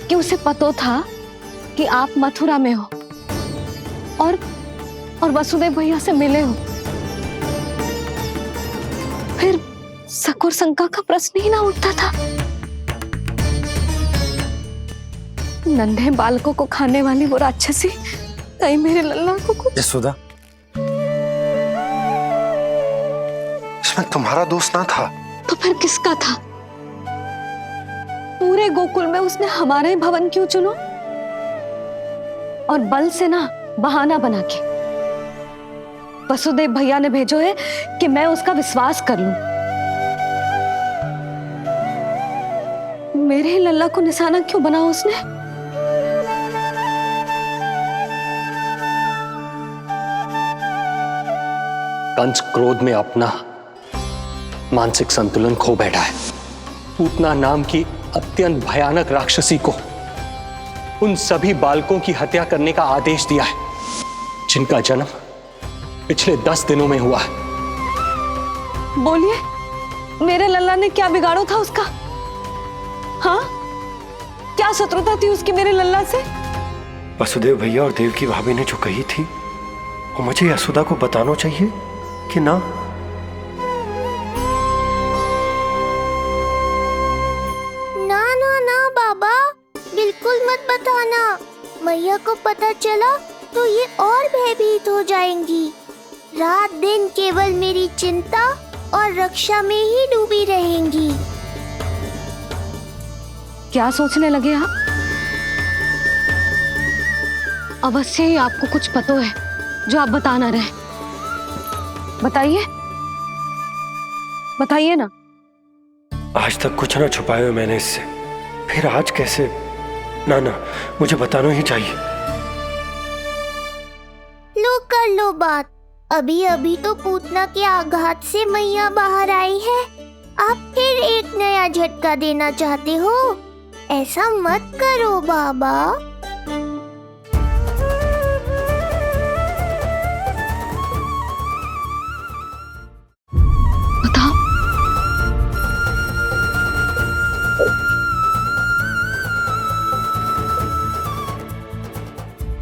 कि उसे पता था कि आप मथुरा में हो और वसुदेव भैया से मिले हो। फिर शक और शंका का प्रश्न ही ना उठता था। नन्हे बालकों को खाने वाली वो राक्षसी कहीं मेरे लल्ला को यशोदा, इसमें तुम्हारा दोष ना था। तो फिर किसका था? पूरे गोकुल में उसने हमारे भवन क्यों चुनो? और बल से ना बहाना बना के वसुदेव भैया ने भेजो है कि मैं उसका विश्वास कर लूं। मेरे ही लल्ला को निशाना क्यों बनाया उसने? कंस क्रोध में अपना मानसिक संतुलन खो बैठा है। पूतना नाम की अत्यंत भयानक राक्षसी को उन सभी बालकों की हत्या करने का आदेश दिया है जिनका जन्म पिछले 10 दिनों में हुआ है। बोलिए, मेरे लल्ला ने क्या बिगाड़ो था उसका? हाँ, क्या शत्रुता थी उसकी मेरे लल्ला से? वसुदेव भैया और देवकी भाभी ने जो कही थी वो मुझे यशोदा को बताना चाहिए कि ना? ना ना ना बाबा, बिल्कुल मत बताना। मैया को पता चला तो ये और भयभीत हो जाएंगी। रात दिन केवल मेरी चिंता और रक्षा में ही डूबी रहेंगी। क्या सोचने लगे आप? अवश्य ही आपको कुछ पता है जो आप बता ना रहे। बताइए, बताइए ना। आज तक कुछ ना छुपाया है मैंने इससे, फिर आज कैसे? ना ना, मुझे बताना ही चाहिए। लो कर लो बात। अभी अभी तो पूतना के आघात से मैया बाहर आई है, आप फिर एक नया झटका देना चाहते हो? ऐसा मत करो बाबा। बताओ।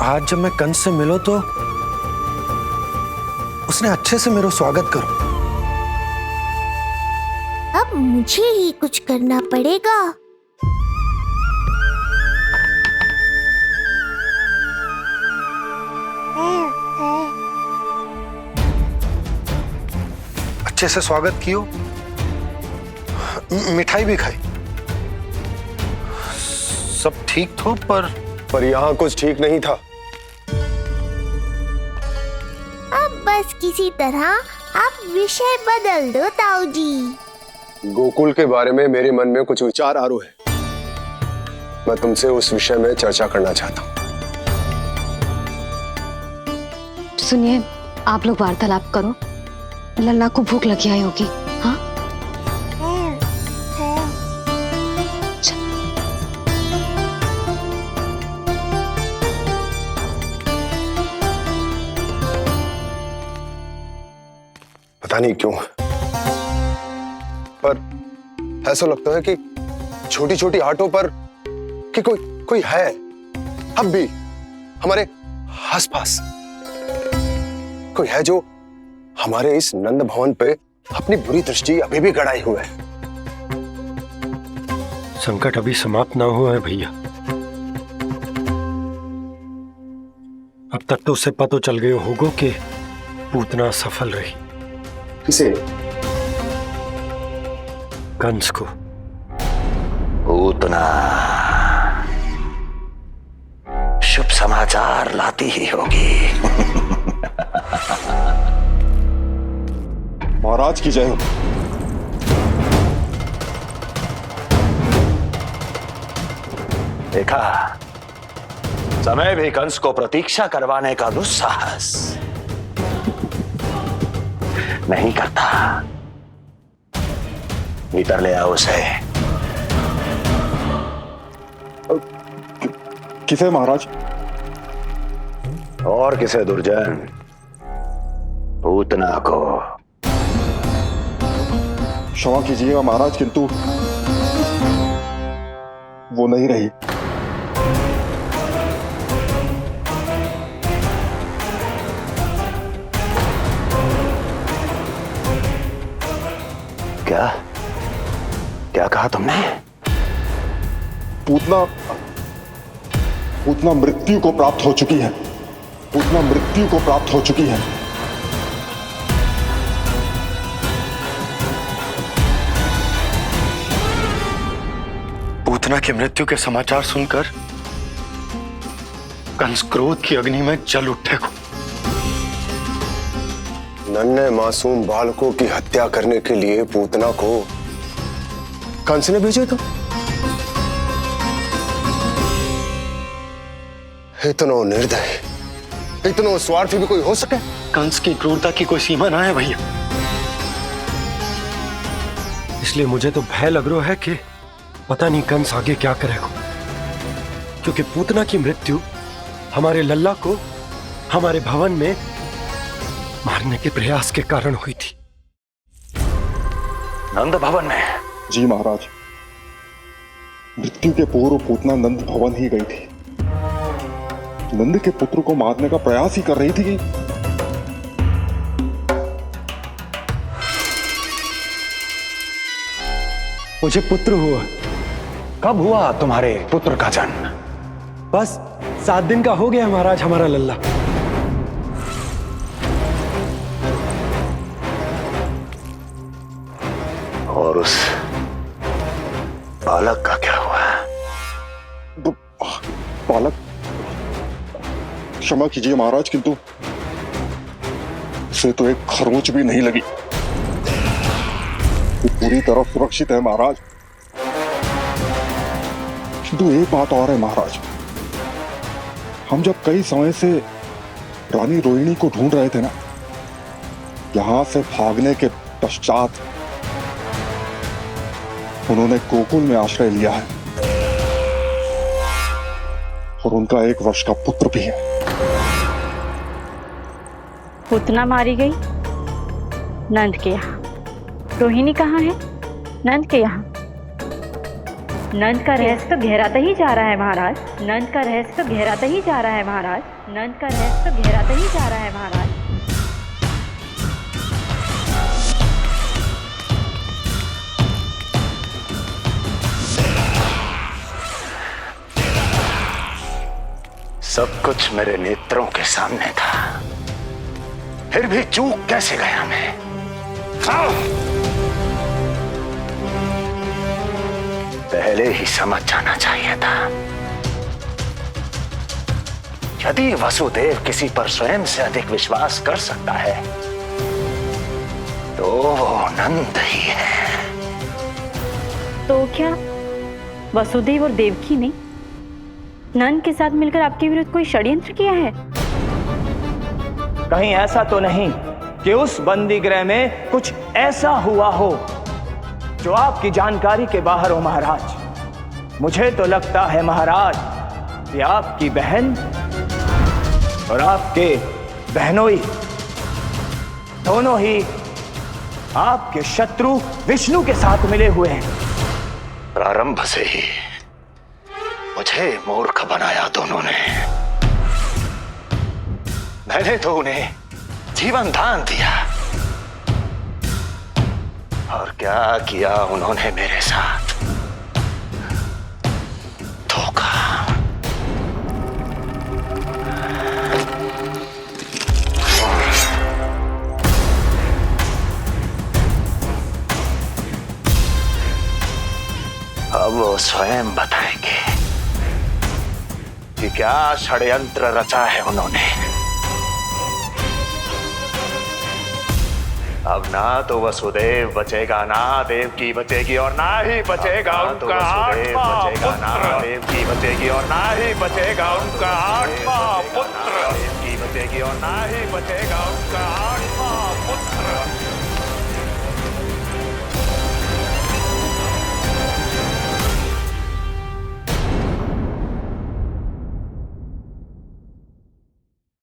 आज जब मैं कंस से मिलो तो उसने अच्छे से मेरा स्वागत करो। अब मुझे ही कुछ करना पड़ेगा। अच्छे से स्वागत कियो, मिठाई भी खाई, सब ठीक तो, पर यहाँ कुछ ठीक नहीं था। अब बस किसी तरह आप विषय बदल दो ताऊ जी। गोकुल के बारे में मेरे मन में कुछ विचार आ रहे हैं। मैं तुमसे उस विषय में चर्चा करना चाहता हूँ। सुनिए, आप लोग वार्तालाप करो। लल्ला को भूख लगी आई होगी। हाँ, पता नहीं क्यों, पर ऐसा लगता है कि छोटी छोटी आटों पर कि कोई है अब भी हमारे आसपास। कोई है जो हमारे इस नंद भवन पे अपनी बुरी दृष्टि अभी भी गड़ाए हुए है। संकट अभी समाप्त ना हुआ है भैया। अब तक तो उससे पता चल गए होगा कि पूतना सफल रही। किसे? कंस को। पूतना शुभ समाचार लाती ही होगी। महाराज की जय हो। देखा, समय भी कंस को प्रतीक्षा करवाने का दुस्साहस नहीं करता। भीतर ले आओ उसे। किसे महाराज? और किसे दुर्जन? पूतना को। क्षमा कीजिएगा महाराज, किंतु वो नहीं रही। क्या क्या कहा तुमने? पूतना मृत्यु को प्राप्त हो चुकी है। पूतना मृत्यु को प्राप्त हो चुकी है। पूतना की मृत्यु के समाचार सुनकर कंस क्रोध की अग्नि में जल उठेगा। नन्हे मासूम बालकों की हत्या करने के लिए पूतना को कंस ने भेजेगा। इतना निर्दय, इतना स्वार्थी भी कोई हो सके? कंस की क्रूरता की कोई सीमा ना है भैया। इसलिए मुझे तो भय लग रहा है कि पता नहीं कंस आगे क्या करेगा, क्योंकि पूतना की मृत्यु हमारे लल्ला को हमारे भवन में मारने के प्रयास के कारण हुई थी। नंद भवन में? जी महाराज, मृत्यु के पूर्व पूतना नंद भवन ही गई थी। नंद के पुत्र को मारने का प्रयास ही कर रही थी। मुझे पुत्र हुआ। कब हुआ तुम्हारे पुत्र का जन्म? बस 7 दिन का हो गया महाराज हमारा लल्ला। और उस बालक का क्या हुआ? बालक, क्षमा कीजिए महाराज, किंतु उसे तो एक खरोंच भी नहीं लगी। वो पूरी तरह सुरक्षित है महाराज। किंतु एक बात और है महाराज, हम जब कई समय से रानी रोहिणी को ढूंढ रहे थे ना, यहां से भागने के पश्चात उन्होंने गोकुल में आश्रय लिया है और उनका 1 वर्ष का पुत्र भी है। पुतना मारी गई नंद के यहाँ। रोहिणी कहाँ है? नंद के यहाँ। नंद का रहस्य तो गहराता ही जा रहा है महाराज। नंद का रहस्य तो गहराता ही जा रहा है महाराज। नंद का रहस्य तो गहराता ही जा रहा है महाराज। सब कुछ मेरे नेत्रों के सामने था, फिर भी चूक कैसे गया मैं? पहले ही समझ जाना चाहिए था। यदि वसुदेव किसी पर स्वयं से अधिक विश्वास कर सकता है तो वो नंद ही है। तो क्या वसुदेव और देवकी ने नंद के साथ मिलकर आपके विरुद्ध कोई षड्यंत्र किया है? कहीं ऐसा तो नहीं कि उस बंदी गृह में कुछ ऐसा हुआ हो जो आपकी जानकारी के बाहर हो महाराज। मुझे तो लगता है महाराज कि आपकी बहन और आपके बहनोई दोनों ही आपके शत्रु विष्णु के साथ मिले हुए हैं। प्रारंभ से ही मुझे मूर्ख बनाया दोनों ने। मैंने तो उन्हें जीवन दान दिया और क्या किया उन्होंने मेरे साथ? धोखा। अब वो स्वयं बताएंगे कि क्या षड्यंत्र रचा है उन्होंने। अब ना तो वसुदेव बचेगा, ना देवकी बचेगी और ना ही बचेगा उनका आठवां पुत्र। ना देवकी बचेगी और ना ही बचेगा उनका आठवां पुत्र। देवकी बचेगी और ना ही बचेगा उनका आठवां